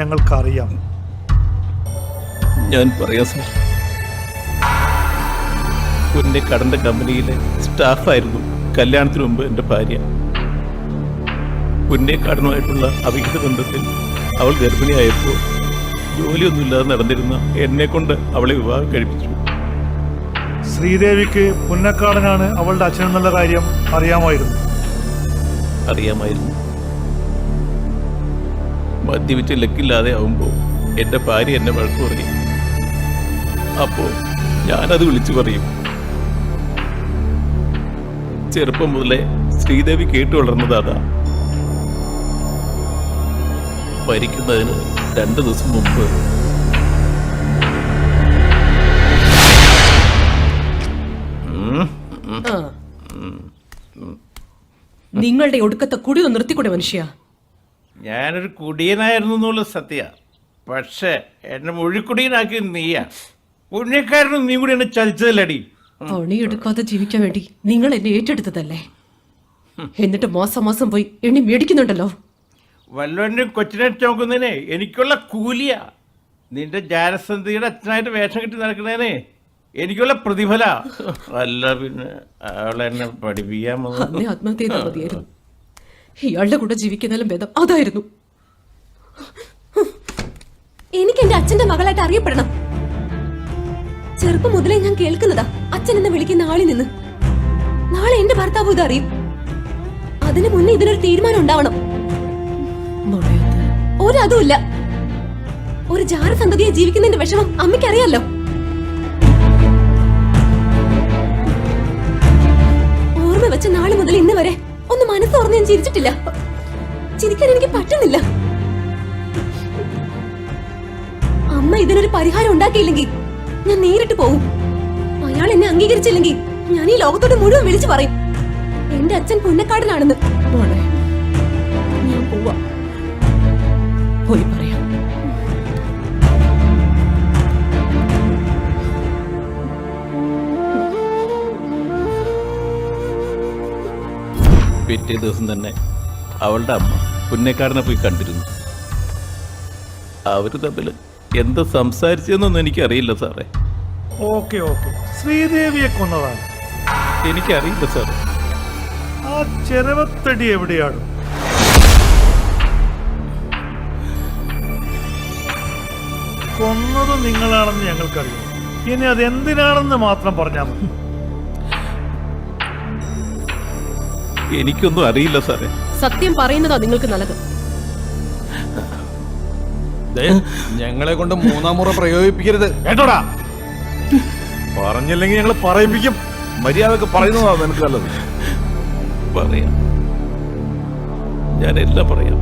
ഞങ്ങൾക്കറിയാം. ഞാൻ പറയാം സാർ. പുന്നേക്കാടിന്റെ കമ്പനിയിലെ സ്റ്റാഫായിരുന്നു കല്യാണത്തിന് മുമ്പ് എൻ്റെ ഭാര്യ. പുന്നേക്കാടനുമായിട്ടുള്ള അവിഹിത ബന്ധത്തിൽ അവൾ ഗർഭിണിയായപ്പോൾ ജോലിയൊന്നുമില്ലാതെ നടന്നിരുന്ന എന്നെ കൊണ്ട് അവളെ വിവാഹം കഴിപ്പിച്ചു. ശ്രീദേവിക്ക് പുന്നക്കാടനാണ് അവളുടെ അച്ഛനെന്നുള്ള കാര്യം അറിയാമായിരുന്നു. മദ്യപിച്ച് ലക്കില്ലാതെ ആവുമ്പോൾ എൻ്റെ ഭാര്യ എന്നെ വഴക്ക് പറയും. അപ്പോൾ ഞാനത് വിളിച്ചു പറയും. ചെറുപ്പം മുതലേ ശ്രീദേവി കേട്ടു വളർന്നത് അതാ. മരിക്കുന്നതിന് 2 ദിവസം മുമ്പ് നിങ്ങളുടെ ഒടുക്കത്തെ കുടി ഒന്ന് നിർത്തിക്കൂടെ മനുഷ്യ? ഞാനൊരു കുടിയനായിരുന്നു എന്നുള്ള സത്യ, പക്ഷേ എന്നെ മൊഴിക്കുടിയനാക്കി നീയാ. പുണ്യക്കാരനും നീ കൂടി എന്നെ ചതിച്ചതല്ലടി. പണിയെടുക്കാതെ ജീവിക്കാൻ വേണ്ടി നിങ്ങൾ എന്നെ ഏറ്റെടുത്തതല്ലേ? എന്നിട്ട് മാസം പോയി എണ്ണി മേടിക്കുന്നുണ്ടല്ലോ. വല്ലവൻ്റെ കൊച്ചിനെ ചോക്കുന്നതിനെ എനിക്കുള്ള കൂലിയാ. നിന്റെ ജാനസന്ധിയുടെ അച്ഛനായിട്ട് വേഷം കെട്ടി നടക്കുന്നതിനെ എനിക്കുള്ള പ്രതിഫല. അല്ല പിന്നെ അവളെന്നെ പഠിപ്പിക്കാൻ ആത്മഹത്യ ചെയ്താൽ മതിയായിരുന്നു. ഇയാളുടെ കൂടെ ജീവിക്കുന്നതിലും ഭേദം അതായിരുന്നു. എനിക്ക് എന്റെ അച്ഛന്റെ മകളായിട്ട് അറിയപ്പെടണം. ചെറുപ്പം മുതലേ ഞാൻ കേൾക്കുന്നതാ അച്ഛൻ എന്ന് വിളിക്കുന്ന ആളിൽ നിന്ന്. നാളെ എന്റെ ഭർത്താവ് ഇത് അറിയും. അതിനു മുന്നേ ഇതിനൊരു തീരുമാനം ഉണ്ടാവണം. ഒരതുമില്ല. ഒരു ജാരസന്തതിയെ ജീവിക്കുന്നതിന്റെ വിഷമം അമ്മയ്ക്കറിയാലോ. ഓർമ്മ വെച്ച നാളെ മുതൽ ഇന്ന് വരെ ഒന്ന് മനസ്സോർന്ന് ഞാൻ ചിരിച്ചിട്ടില്ല. ചിരിക്കാൻ എനിക്ക് പറ്റുന്നില്ല. അമ്മ ഇതിനൊരു പരിഹാരം ഉണ്ടാക്കിയില്ലെങ്കിൽ ഞാൻ നേരിട്ട് പോവും. അയാൾ എന്നെ അംഗീകരിച്ചില്ലെങ്കിൽ ഞാൻ ഈ ലോകത്തോട് മുഴുവൻ വിളിച്ചു പറയും എന്റെ അച്ഛൻ പുന്നക്കാടിലാണെന്ന്. ഞാൻ പോവാ, പോയി പറയാം. പിറ്റേ ദിവസം തന്നെ അവളുടെ അമ്മ പുന്നേക്കാടിനെ പോയി കണ്ടിരുന്നു. അവര് തമ്മിൽ എന്ത് സംസാരിച്ചെന്നൊന്നും എനിക്കറിയില്ല സാറേ. ഓക്കെ ശ്രീദേവിയെ കൊന്നതാണ്. എനിക്കറിയില്ല സാറേ. ആ ചെരവത്തടി എവിടെയാണ്? കൊന്നത് നിങ്ങളാണെന്ന് ഞങ്ങൾക്കറിയാം. ഇനി അതെന്തിനാണെന്ന് മാത്രം പറഞ്ഞാൽ മതി. എനിക്കൊന്നും അറിയില്ല സാറേ. സത്യം പറയുന്നതാ നിങ്ങൾക്ക് നല്ലത്. ഞങ്ങളെ കൊണ്ട് 3-ാം മുറ പ്രയോഗിപ്പിക്കരുത് കേട്ടോടാ. പറഞ്ഞില്ലെങ്കിൽ ഞങ്ങൾ പറയിപ്പിക്കും. മര്യാദക്ക് പറയുന്നതാ നിനക്ക് നല്ലത്. പറയാം, ഞാനെല്ലാം പറയാം.